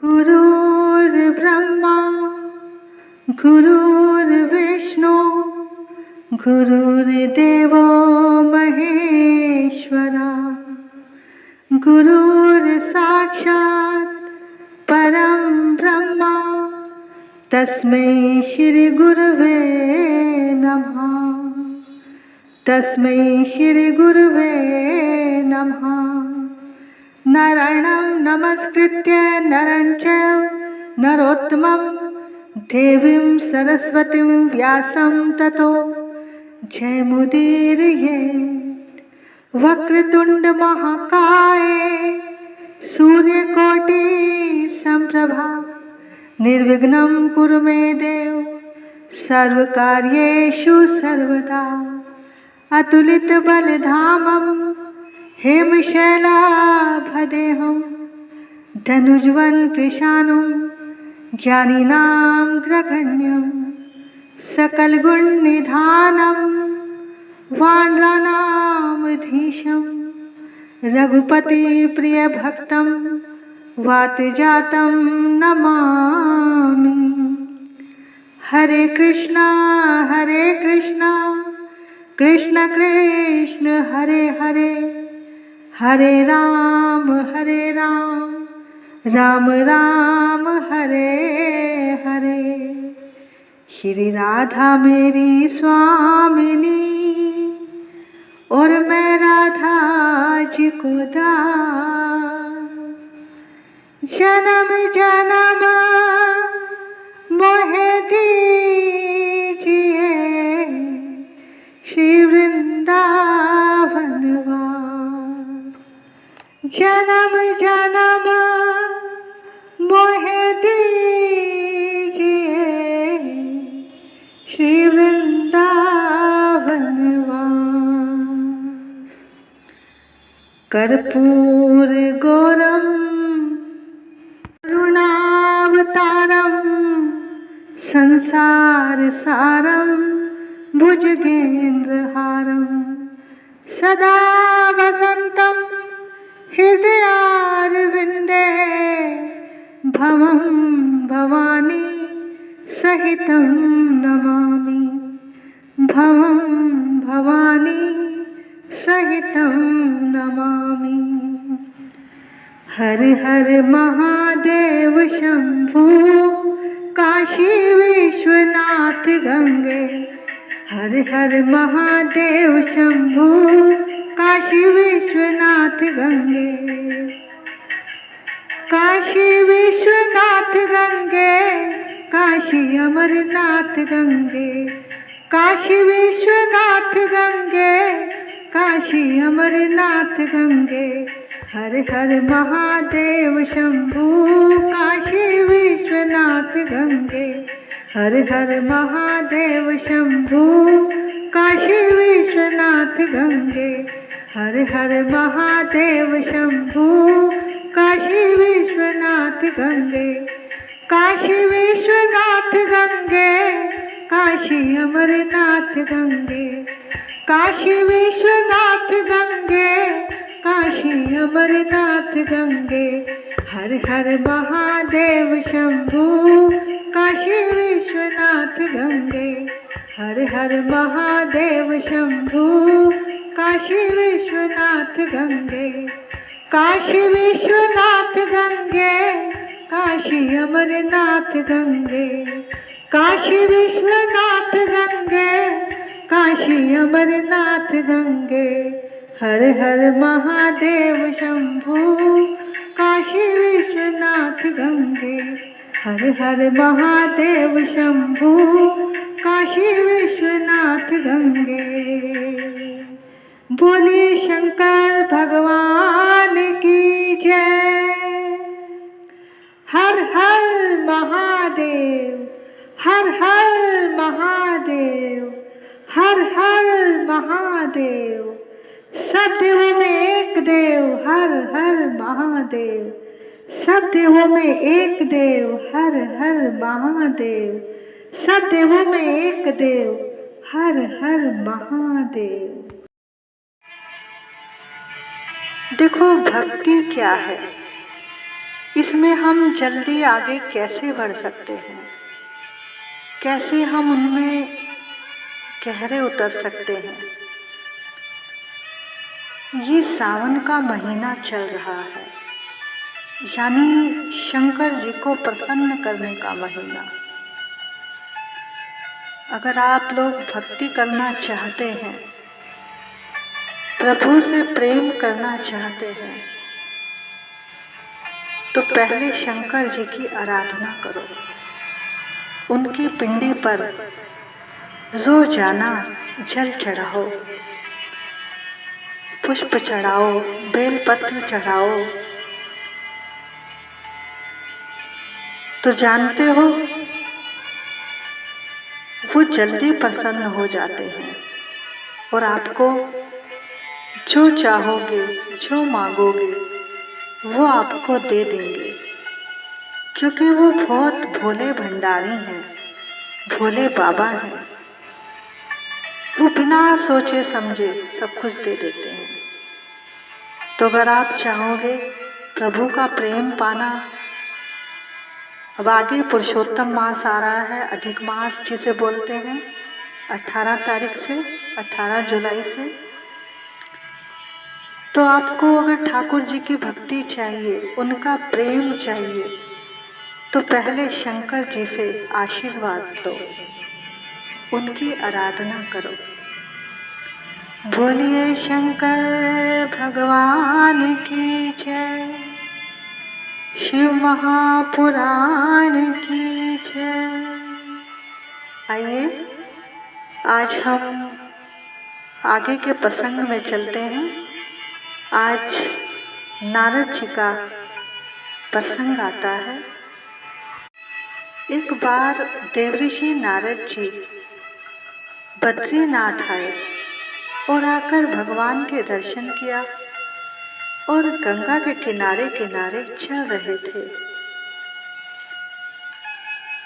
गुरुर्ब्रह्मा गुरुर्विष्णु गुरुर्देवो महेश्वरा गुरुर्साक्षात् परं ब्रह्मा तस्मै श्री गुरुवे नमः। तस्मै श्री गुरुवे नमः। नारायणं नमस्कृत्य नरं चैव नरोत्तमं देवीं सरस्वतीं व्यासं ततो जयमुदीरयेत्। वक्रतुंड महाकाय सूर्यकोटि संप्रभा निर्विघ्नं कुरु मे देव सर्वकार्येषु सर्वदा। अतुलित बलधामं हेमशैलाभदेहं धनुज्वं कृशानुं ज्ञानिनां ग्रगण्यं सकलगुणनिधानं वानराणामधीशं रघुपतिप्रियभक्तं वातजातं नमामि। हरे कृष्णा कृष्ण कृष्ण हरे हरे हरे राम राम राम हरे हरे। श्री राधा मेरी स्वामिनी और मैं राधा जी को दास। जन्म जन्म मोहे दीजिए श्री वृंदावन वास। जन्म जन्म मोहे दीजिए श्री वृंदावन वास। कर्पूर गौरम करुणावतारम संसार सारम भुजगेन्द्रहारं सदा वसन्तं हृदयारविन्दे भवं भवानी सहितं नमामि। भवं भवानी सहितं नमामि। हर हर महादेव शंभु काशी विश्वनाथ गंगे। हर हर महादेव शंभु काशी विश्वनाथ गंगे। काशी विश्वनाथ गंगे काशी अमरनाथ गंगे। काशी विश्वनाथ गंगे काशी अमरनाथ गंगे। हर हर महादेव शंभु काशी विश्वनाथ गंगे। हर हर महादेव शंभु काशी विश्वनाथ गंगे। हर हर महादेव शंभु काशी विश्वनाथ गंगे। काशी विश्वनाथ गंगे काशी अमरनाथ गंगे। काशी विश्वनाथ गंगे काशी अमरनाथ गंगे। हर हर महादेव शंभु काशी विश्वनाथ गंगे। हर हर महादेव शंभु काशी विश्वनाथ गंगे। काशी विश्वनाथ गंगे काशी अमरनाथ गंगे। काशी विश्वनाथ गंगे काशी अमरनाथ गंगे। हर हर महादेव शंभु काशी विश्वनाथ गंगे। हर हर महादेव शंभु काशी विश्वनाथ गंगे। बोले शंकर भगवान की जय। हर हर महादेव हर हर महादेव हर हर महादेव। सब देवों में एक देव हर हर महादेव। सब देवों में एक देव हर हर महादेव। सब देवों में एक देव हर हर महादेव। देखो भक्ति क्या है। इसमें हम जल्दी आगे कैसे बढ़ सकते हैं, कैसे हम उनमें गहरे उतर सकते हैं। ये सावन का महीना चल रहा है, यानी शंकर जी को प्रसन्न करने का महीना। अगर आप लोग भक्ति करना चाहते हैं, प्रभु से प्रेम करना चाहते हैं, तो पहले शंकर जी की आराधना करो। उनकी पिंडी पर रोजाना जल चढ़ाओ, पुष्प चढ़ाओ, बेलपत्र चढ़ाओ। तो जानते हो, वो जल्दी प्रसन्न हो जाते हैं और आपको जो चाहोगे, जो मांगोगे, वो आपको दे देंगे, क्योंकि वो बहुत भोले भंडारी हैं, भोले बाबा हैं। वो बिना सोचे समझे सब कुछ दे देते हैं। तो अगर आप चाहोगे प्रभु का प्रेम पाना, अब आगे पुरुषोत्तम मास आ रहा है, अधिक मास जिसे बोलते हैं, 18 तारीख से, 18 जुलाई से। तो आपको अगर ठाकुर जी की भक्ति चाहिए, उनका प्रेम चाहिए, तो पहले शंकर जी से आशीर्वाद लो, उनकी आराधना करो। बोलिए शंकर भगवान की जय, शिव महापुराण की जय। आइए आज हम आगे के प्रसंग में चलते हैं। आज नारद जी का प्रसंग आता है। एक बार देवऋषि नारद जी बद्रीनाथ आए और आकर भगवान के दर्शन किया और गंगा के किनारे किनारे चल रहे थे।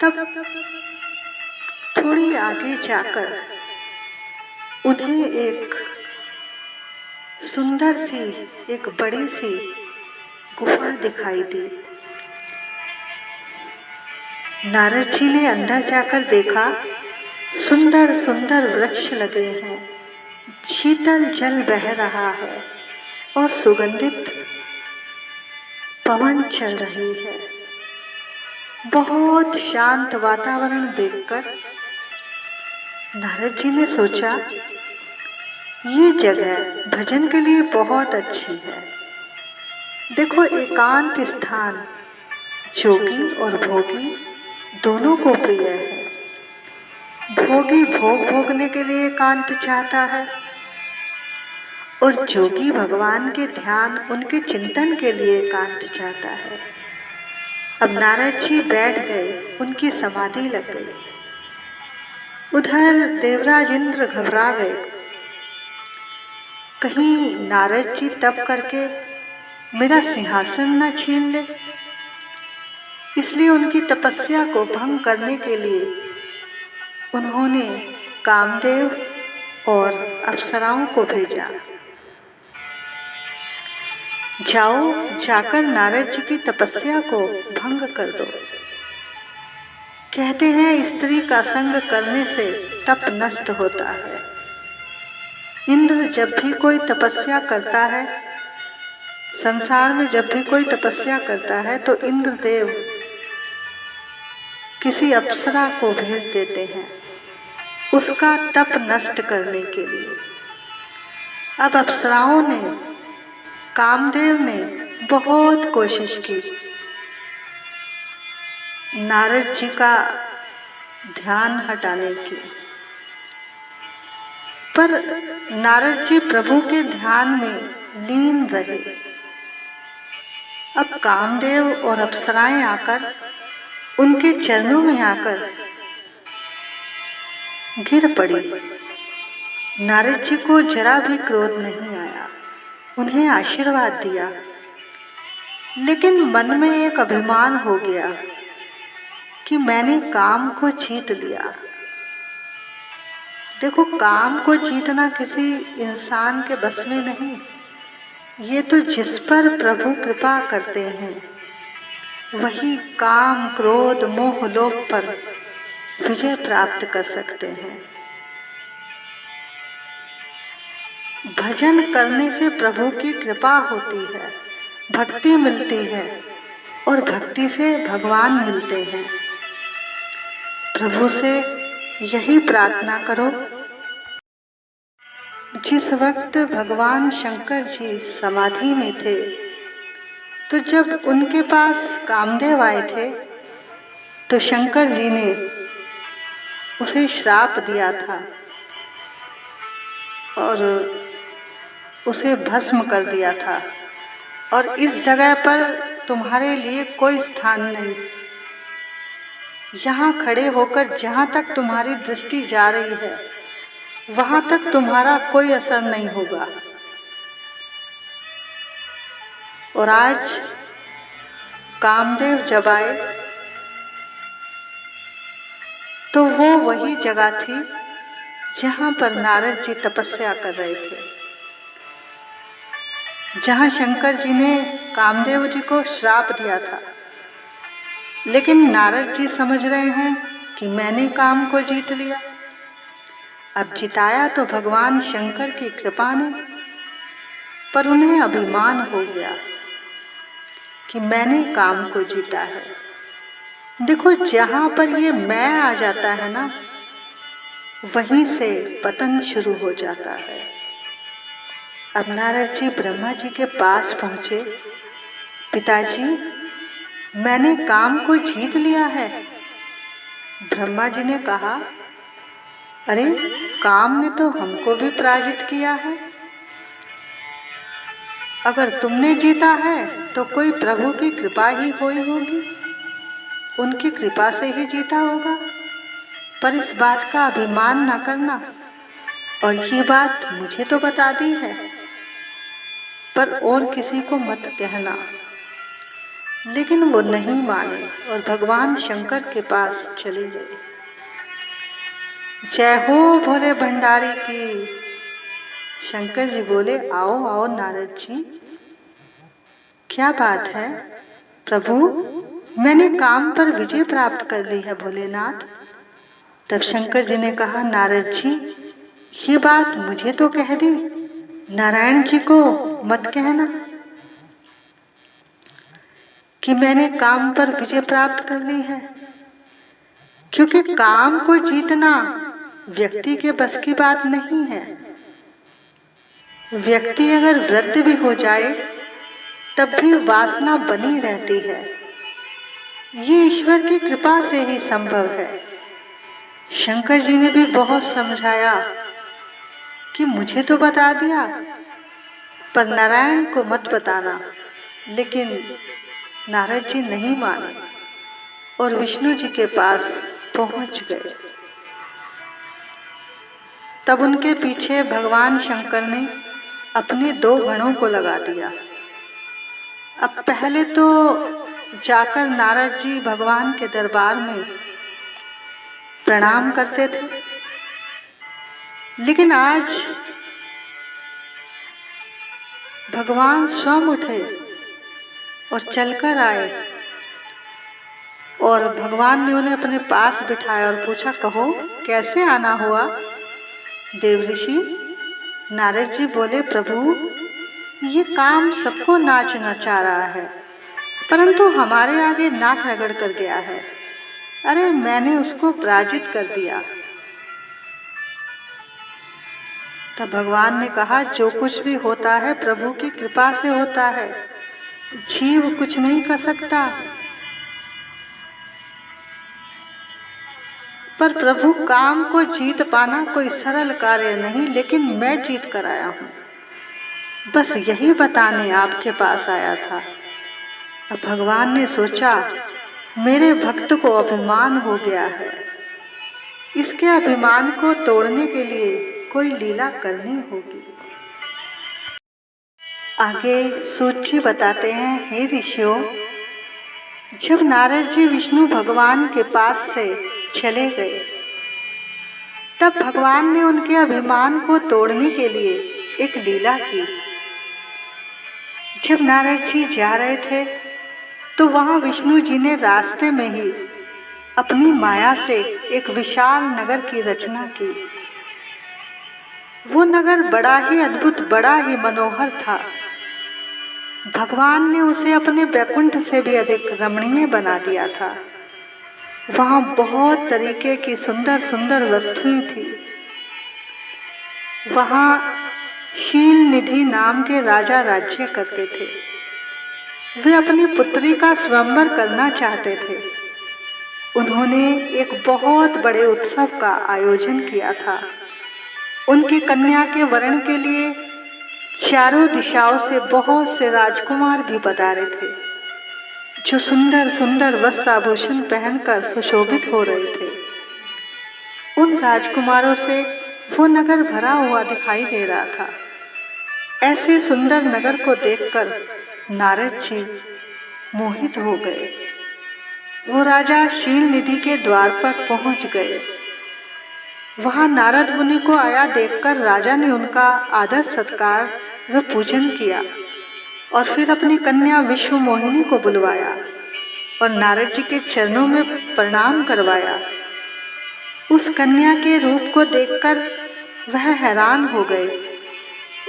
तब थोड़ी आगे जाकर उन्हें एक सुंदर सी, एक बड़ी सी गुफा दिखाई दी। नारद जी ने अंदर जाकर देखा, सुंदर सुंदर वृक्ष लगे हैं, शीतल जल बह रहा है और सुगंधित पवन चल रही है। बहुत शांत वातावरण देखकर नारद जी ने सोचा, ये जगह भजन के लिए बहुत अच्छी है। देखो, एकांत स्थान जोगी और भोगी दोनों को प्रिय है। भोगी भोग भोगने के लिए एकांत चाहता है और जोगी भगवान के ध्यान, उनके चिंतन के लिए एकांत चाहता है। अब नारद जी बैठ गए, उनकी समाधि लग गई। उधर देवराज इंद्र घबरा गए, कहीं नारद जी तप करके मेरा सिंहासन न छीन ले। इसलिए उनकी तपस्या को भंग करने के लिए उन्होंने कामदेव और अप्सराओं को भेजा, जाओ जाकर नारद जी की तपस्या को भंग कर दो। कहते हैं स्त्री का संग करने से तप नष्ट होता है। इंद्र जब भी कोई तपस्या करता है, संसार में जब भी कोई तपस्या करता है, तो इंद्रदेव किसी अप्सरा को भेज देते हैं उसका तप नष्ट करने के लिए। अब अप्सराओं ने, कामदेव ने बहुत कोशिश की नारद जी का ध्यान हटाने की, पर नारद जी प्रभु के ध्यान में लीन रहे। अब कामदेव और अप्सराएं आकर उनके चरणों में आकर गिर पड़ी। नारद जी को जरा भी क्रोध नहीं आया, उन्हें आशीर्वाद दिया, लेकिन मन में एक अभिमान हो गया कि मैंने काम को जीत लिया। देखो, काम को जीतना किसी इंसान के बस में नहीं, ये तो जिस पर प्रभु कृपा करते हैं वही काम, क्रोध, मोह, लोभ पर विजय प्राप्त कर सकते हैं। भजन करने से प्रभु की कृपा होती है, भक्ति मिलती है और भक्ति से भगवान मिलते हैं। प्रभु से यही प्रार्थना करो। जिस वक्त भगवान शंकर जी समाधि में थे, तो जब उनके पास कामदेव आए थे तो शंकर जी ने उसे श्राप दिया था और उसे भस्म कर दिया था, और इस जगह पर तुम्हारे लिए कोई स्थान नहीं। यहाँ खड़े होकर जहाँ तक तुम्हारी दृष्टि जा रही है वहाँ तक तुम्हारा कोई असर नहीं होगा। और आज कामदेव जब आए तो वो वही जगह थी जहाँ पर नारद जी तपस्या कर रहे थे, जहाँ शंकर जी ने कामदेव जी को श्राप दिया था। लेकिन नारद जी समझ रहे हैं कि मैंने काम को जीत लिया। अब जिताया तो भगवान शंकर की कृपा ने, पर उन्हें अभिमान हो गया कि मैंने काम को जीता है। देखो, जहाँ पर ये मैं आ जाता है ना, वहीं से पतन शुरू हो जाता है। अब नारद जी ब्रह्मा जी के पास पहुँचे। पिताजी, मैंने काम को जीत लिया है। ब्रह्मा जी ने कहा, अरे काम ने तो हमको भी पराजित किया है। अगर तुमने जीता है तो कोई प्रभु की कृपा ही हुई होगी, उनकी कृपा से ही जीता होगा। पर इस बात का अभिमान न करना, और ये बात मुझे तो बता दी है, पर और किसी को मत कहना। लेकिन वो नहीं माने और भगवान शंकर के पास चले गए। जय हो भोले भंडारी की। शंकर जी बोले, आओ आओ नारद जी, क्या बात है? प्रभु, मैंने काम पर विजय प्राप्त कर ली है भोलेनाथ। तब शंकर जी ने कहा, नारद जी, ये बात मुझे तो कह दी, नारायण जी को मत कहना कि मैंने काम पर विजय प्राप्त कर ली है। क्योंकि काम को जीतना व्यक्ति के बस की बात नहीं है। व्यक्ति अगर वृद्ध भी हो जाए तब भी वासना बनी रहती है। ये ईश्वर की कृपा से ही संभव है। शंकर जी ने भी बहुत समझाया कि मुझे तो बता दिया, पर नारायण को मत बताना। लेकिन नारद जी नहीं माने और विष्णु जी के पास पहुंच गए। तब उनके पीछे भगवान शंकर ने अपने 2 गणों को लगा दिया। अब पहले तो जाकर नारद जी भगवान के दरबार में प्रणाम करते थे, लेकिन आज भगवान स्वयं उठे और चलकर आए और भगवान ने उन्हें अपने पास बिठाया और पूछा, कहो कैसे आना हुआ देवऋषि? नारद जी बोले, प्रभु, ये काम सबको नाच नचा रहा है, परंतु हमारे आगे नाक रगड़ कर गया है। अरे मैंने उसको पराजित कर दिया। तब भगवान ने कहा, जो कुछ भी होता है प्रभु की कृपा से होता है, जीव कुछ नहीं कर सकता। पर प्रभु, काम को जीत पाना कोई सरल कार्य नहीं, लेकिन मैं जीत कर आया हूँ। बस यही बताने आपके पास आया था। अब भगवान ने सोचा, मेरे भक्त को अभिमान हो गया है, इसके अभिमान को तोड़ने के लिए कोई लीला करनी होगी। आगे सूत जी बताते हैं, हे ऋषियों, जब नारद जी विष्णु भगवान के पास से चले गए, तब भगवान ने उनके अभिमान को तोड़ने के लिए एक लीला की। जब नारद जी जा रहे थे तो वहाँ विष्णु जी ने रास्ते में ही अपनी माया से एक विशाल नगर की रचना की। वो नगर बड़ा ही अद्भुत, बड़ा ही मनोहर था। भगवान ने उसे अपने वैकुंठ से भी अधिक रमणीय बना दिया था। वहाँ बहुत तरीके की सुंदर सुंदर वस्तुएं थी। वहाँ शील निधि नाम के राजा राज्य करते थे। वे अपनी पुत्री का स्वयंवर करना चाहते थे। उन्होंने एक बहुत बड़े उत्सव का आयोजन किया था। उनकी कन्या के वरण के लिए चारों दिशाओं से बहुत से राजकुमार भी पधारे थे, जो सुंदर सुंदर वस्त्र आभूषण पहनकर सुशोभित हो रहे थे। उन राजकुमारों से वो नगर भरा हुआ दिखाई दे रहा था। ऐसे सुंदर नगर को देखकर नारद जी मोहित हो गए। वो राजा शील निधि के द्वार पर पहुंच गए। वहां नारद मुनि को आया देखकर राजा ने उनका आदर सत्कार व पूजन किया और फिर अपनी कन्या विश्व मोहिनी को बुलवाया और नारद जी के चरणों में प्रणाम करवाया। उस कन्या के रूप को देखकर वह हैरान हो गए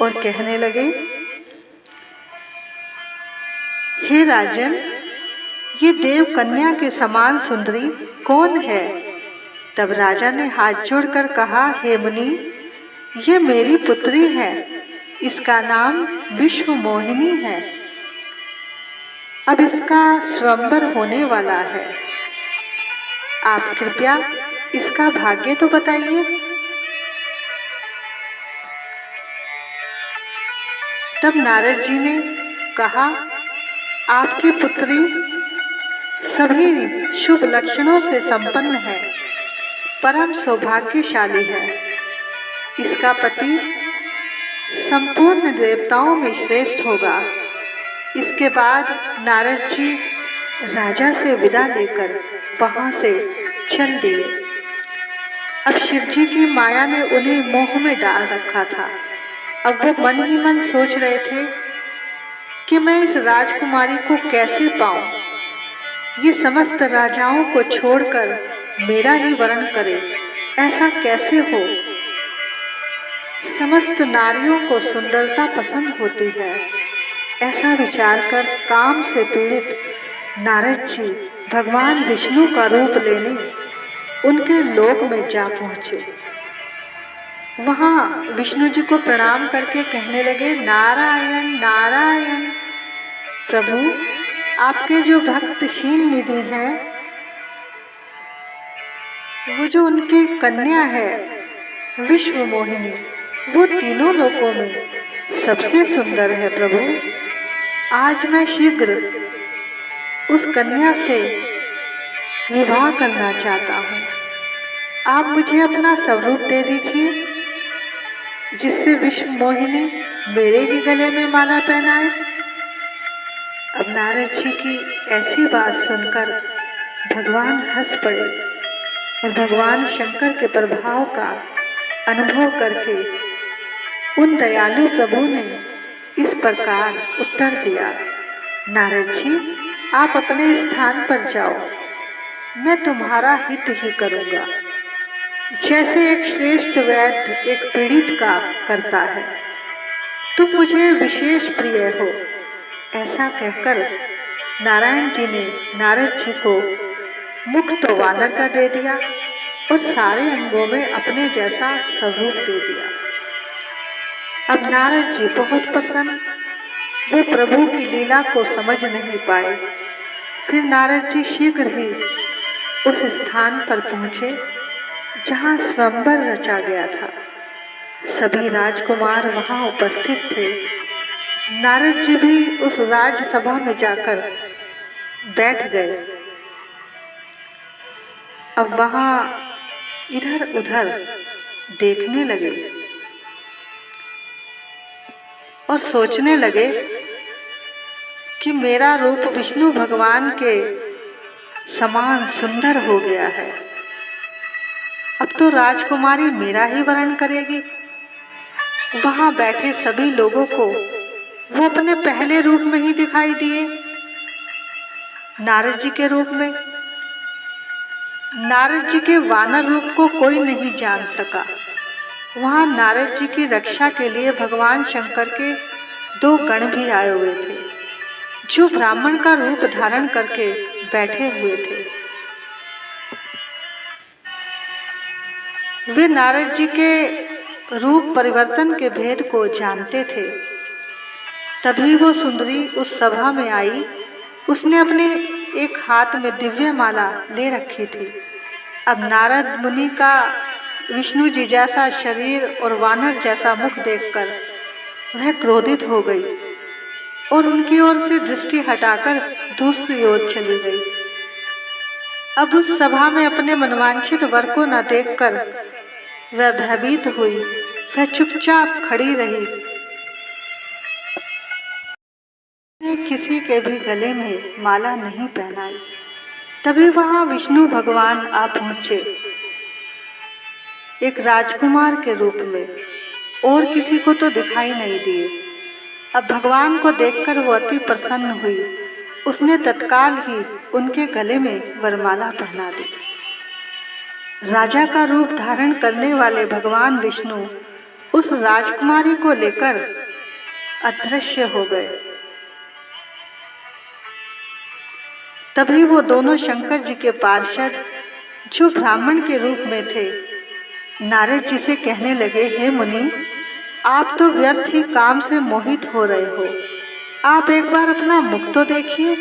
और कहने लगे, हे राजन, ये देव कन्या के समान सुंदरी कौन है? तब राजा ने हाथ जोड़कर कहा, हे मुनि, ये मेरी पुत्री है। इसका नाम विश्व मोहिनी है। अब इसका स्वयंवर होने वाला है। आप कृपया इसका भाग्य तो बताइए। तब नारद जी ने कहा, आपकी पुत्री सभी शुभ लक्षणों से संपन्न है, परम सौभाग्यशाली है। इसका पति संपूर्ण देवताओं में श्रेष्ठ होगा। इसके बाद नारद जी राजा से विदा लेकर वहां से चल दिए। अब शिव जी की माया ने उन्हें मोह में डाल रखा था। अब वो मन ही मन सोच रहे थे कि मैं इस राजकुमारी को कैसे पाऊं। ये समस्त राजाओं को छोड़कर मेरा ही वरण करे, ऐसा कैसे हो? समस्त नारियों को सुंदरता पसंद होती है। ऐसा विचार कर काम से पीड़ित नारद जी भगवान विष्णु का रूप लेने उनके लोक में जा पहुंचे। वहां विष्णु जी को प्रणाम करके कहने लगे, नारायण नारायण। प्रभु, आपके जो भक्त शील निधि हैं, वो जो उनकी कन्या है विश्व मोहिनी, वो तीनों लोकों में सबसे सुंदर है। प्रभु, आज मैं शीघ्र उस कन्या से विवाह करना चाहता हूँ। आप मुझे अपना स्वरूप दे दीजिए, जिससे विश्व मोहिनी मेरे ही गले में माला पहनाए। अब नारद जी की ऐसी बात सुनकर भगवान हंस पड़े और भगवान शंकर के प्रभाव का अनुभव करके उन दयालु प्रभु ने इस प्रकार उत्तर दिया, नारद जी, आप अपने स्थान पर जाओ, मैं तुम्हारा हित ही करूँगा। जैसे एक श्रेष्ठ वैद्य एक पीड़ित का करता है, तुम मुझे विशेष प्रिय हो। ऐसा कहकर नारायण जी ने नारद जी को मुख तो वानर का दे दिया और सारे अंगों में अपने जैसा स्वरूप दे दिया। अब नारद जी बहुत प्रसन्न, वो प्रभु की लीला को समझ नहीं पाए। फिर नारद जी शीघ्र ही उस स्थान पर पहुंचे जहां स्वयंवर रचा गया था। सभी राजकुमार वहां उपस्थित थे। नारद जी भी उस राजसभा में जाकर बैठ गए। अब वहां इधर उधर देखने लगे और सोचने लगे कि मेरा रूप विष्णु भगवान के समान सुंदर हो गया है। अब तो राजकुमारी मेरा ही वरण करेगी। वहां बैठे सभी लोगों को वो अपने पहले रूप में ही दिखाई दिए। नारद जी के रूप में। नारद जी के वानर रूप को कोई नहीं जान सका। वहां नारद जी की रक्षा के लिए भगवान शंकर के 2 गण भी आए हुए थे, जो ब्राह्मण का रूप धारण करके बैठे हुए थे। वे नारद जी के रूप परिवर्तन के भेद को जानते थे। तभी वो सुंदरी उस सभा में आई। उसने अपने एक हाथ में दिव्य माला ले रखी थी। अब नारद मुनि का विष्णु जी जैसा शरीर और वानर जैसा मुख देखकर वह क्रोधित हो गई और उनकी ओर से दृष्टि हटाकर दूसरी ओर चली गई। अब उस सभा में अपने मनवांछित वर को न देखकर वह भयभीत हुई। वह चुपचाप खड़ी रही। किसी के भी गले में माला नहीं पहनाई। तभी वहां विष्णु भगवान आ पहुंचे, एक राजकुमार के रूप में, और किसी को तो दिखाई नहीं दिए। अब भगवान को देखकर वो अति प्रसन्न हुई। उसने तत्काल ही उनके गले में वरमाला पहना दी। राजा का रूप धारण करने वाले भगवान विष्णु उस राजकुमारी को लेकर अदृश्य हो गए। तभी वो दोनों शंकर जी के पार्षद, जो ब्राह्मण के रूप में थे, नारद जी से कहने लगे, हे मुनि, आप तो व्यर्थ ही काम से मोहित हो रहे हो। आप एक बार अपना मुख तो देखिए।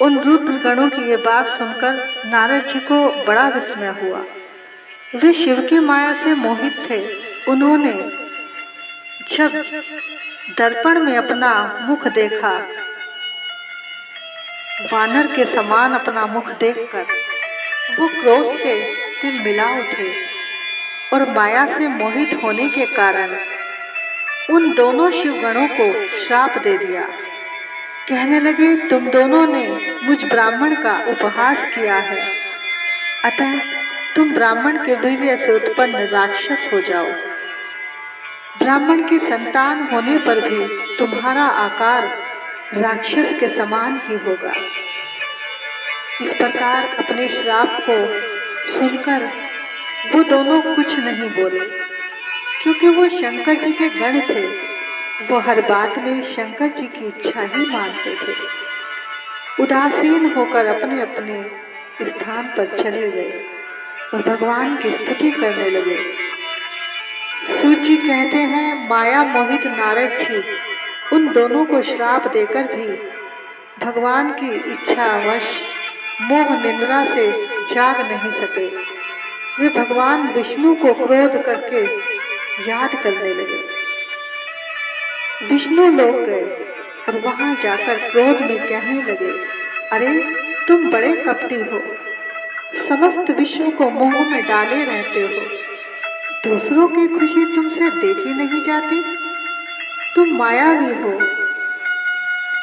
उन रुद्र गणों की ये बात सुनकर नारद जी को बड़ा विस्मय हुआ। वे शिव की माया से मोहित थे। उन्होंने जब दर्पण में अपना मुख देखा, वानर के समान अपना मुख देखकर वो क्रोध से तिलमिला उठे और माया से मोहित होने के कारण उन दोनों शिवगणों को श्राप दे दिया। कहने लगे, तुम दोनों ने मुझ ब्राह्मण का उपहास किया है, अतः तुम ब्राह्मण के वीर्य से उत्पन्न राक्षस हो जाओ। ब्राह्मण की संतान होने पर भी तुम्हारा आकार राक्षस के समान ही होगा। इस प्रकार अपने श्राप को सुनकर वो दोनों कुछ नहीं बोले, क्योंकि वो शंकर जी के गण थे। वो हर बात में शंकर जी की इच्छा ही मानते थे। उदासीन होकर अपने अपने स्थान पर चले गए और भगवान की स्तुति करने लगे। सूत जी कहते हैं, माया मोहित नारद जी उन दोनों को श्राप देकर भी भगवान की इच्छावश मोह निंद्रा से जाग नहीं सके। वे भगवान विष्णु को क्रोध करके याद करने लगे। विष्णु लोक गए और वहां जाकर क्रोध में कहने लगे, अरे तुम बड़े कपटी हो, समस्त विश्व को मोह में डाले रहते हो। दूसरों की खुशी तुमसे देखी नहीं जाती। तुम मायावी हो।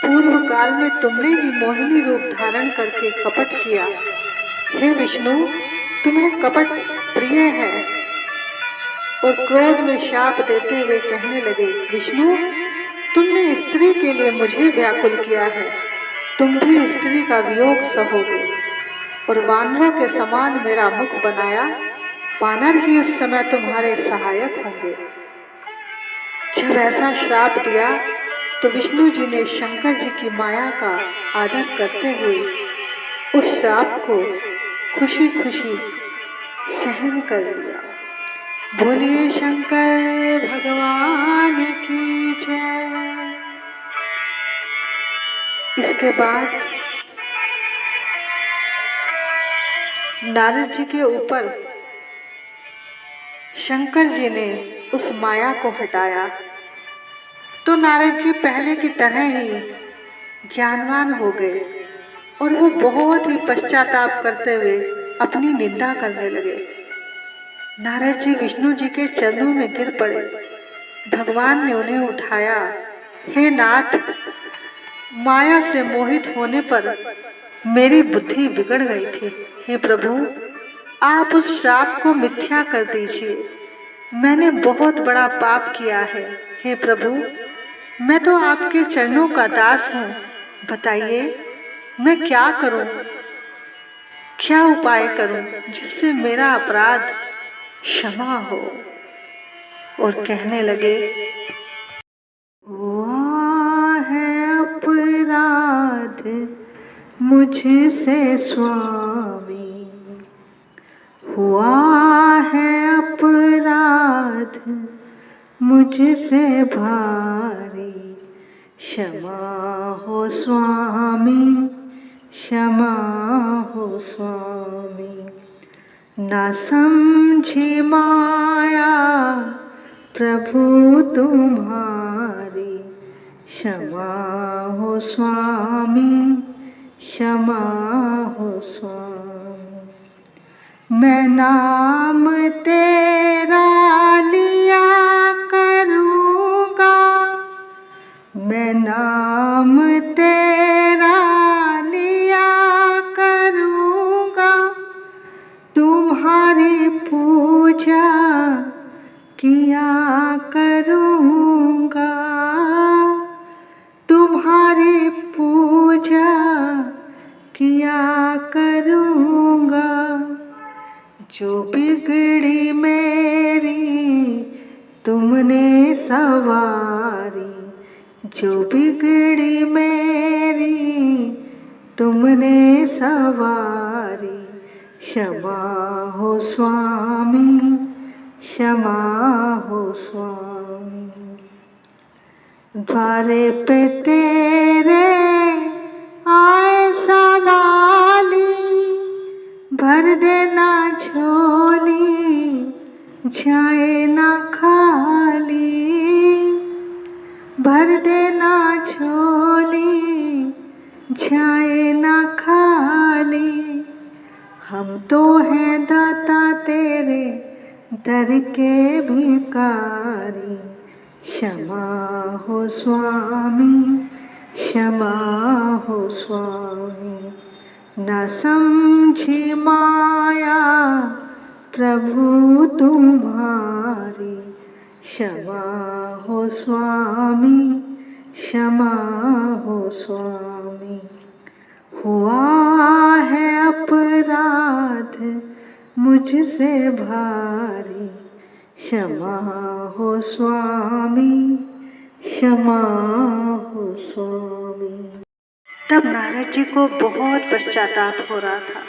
पूर्व काल में तुमने ही मोहिनी रूप धारण करके कपट किया। हे विष्णु, तुम्हें कपट प्रिय है। और क्रोध में शाप देते हुए कहने लगे, विष्णु, तुमने स्त्री के लिए मुझे व्याकुल किया है। तुम भी स्त्री का वियोग सहोगे और वानरों के समान मेरा मुख बनाया। वानर ही उस समय तुम्हारे सहायक होंगे। जब ऐसा श्राप दिया तो विष्णु जी ने शंकर जी की माया का आदर करते हुए उस श्राप को खुशी खुशी सहन कर लिया। बोलिए शंकर भगवान की जय। इसके बाद नारद जी के ऊपर शंकर जी ने उस माया को हटाया तो नारद जी पहले की तरह ही ज्ञानवान हो गए और वो बहुत ही पश्चाताप करते हुए अपनी निंदा करने लगे। नारद जी विष्णु जी के चरणों में गिर पड़े। भगवान ने उन्हें उठाया। हे नाथ, माया से मोहित होने पर मेरी बुद्धि बिगड़ गई थी। हे प्रभु, आप उस श्राप को मिथ्या कर दीजिए। मैंने बहुत बड़ा पाप किया है। हे प्रभु, मैं तो आपके चरणों का दास हूँ। बताइए मैं क्या करूं, क्या उपाय करूं जिससे मेरा अपराध क्षमा हो। और कहने लगे, हुआ है अपराध मुझसे स्वामी, हुआ है अपराध मुझसे भारी, क्षमा हो स्वामी, क्षमा हो स्वामी। ना समझी माया प्रभु तुम्हारी, क्षमा हो स्वामी, क्षमा हो स्वामी। मैं नाम तेरा लिया करूँगा, मैं नाम तेरा लिया करूँगा, तुम्हारी पूजा किया करूँगा, तुम्हारी पूजा किया करूँगा। जो बिगड़ी मेरी तुमने सवारी, जो बिगड़ी मेरी तुमने सवारी, क्षमा हो स्वामी, क्षमा हो स्वामी। द्वारे पे तेरे आए सवाली, भर देना झोली जाए ना खाली, भर देना झोली जाए ना खाली। हम तो हैं दाता तेरे दर के भिखारी, क्षमा हो स्वामी, क्षमा हो स्वामी। न समझी माया प्रभु तुम्हारी, क्षमा हो स्वामी, क्षमा हो स्वामी। हुआ है अपराध मुझसे भारी, क्षमा हो स्वामी, क्षमा हो स्वामी। तब नारद जी को बहुत पश्चाताप हो रहा था।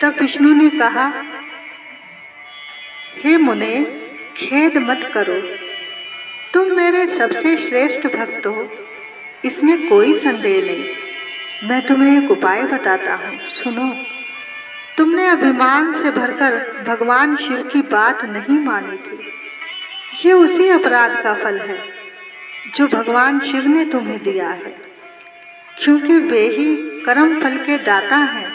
तब विष्णु ने कहा, हे मुने, खेद मत करो, तुम मेरे सबसे श्रेष्ठ भक्त हो, इसमें कोई संदेह नहीं। मैं तुम्हें एक उपाय बताता हूँ, सुनो। तुमने अभिमान से भरकर भगवान शिव की बात नहीं मानी थी। ये उसी अपराध का फल है जो भगवान शिव ने तुम्हें दिया है, क्योंकि वे ही कर्म फल के दाता हैं।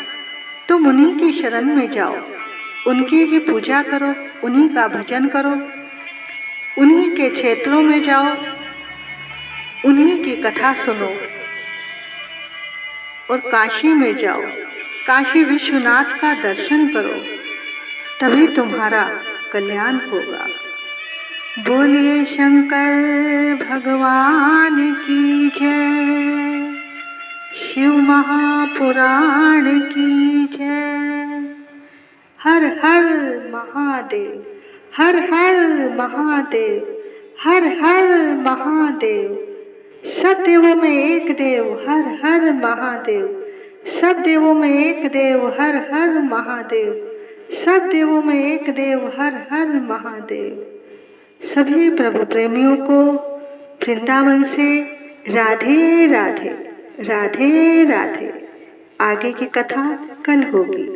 तुम उन्हीं की शरण में जाओ, उनकी ही पूजा करो, उन्हीं का भजन करो, उन्हीं के क्षेत्रों में जाओ, उन्हीं की कथा सुनो और काशी में जाओ, काशी विश्वनाथ का दर्शन करो, तभी तुम्हारा कल्याण होगा। बोलिए शंकर भगवान की जय, शिव महापुराण की जय। हर हर महादेव, हर हर महादेव, हर हर महादेव। सब देवों में एक देव, हर हर महादेव। सब देवों में एक देव, हर हर महादेव। सब देवों में एक देव, हर हर महादेव। सभी प्रभु प्रेमियों को वृंदावन से राधे राधे, राधे राधे। आगे की कथा कल होगी।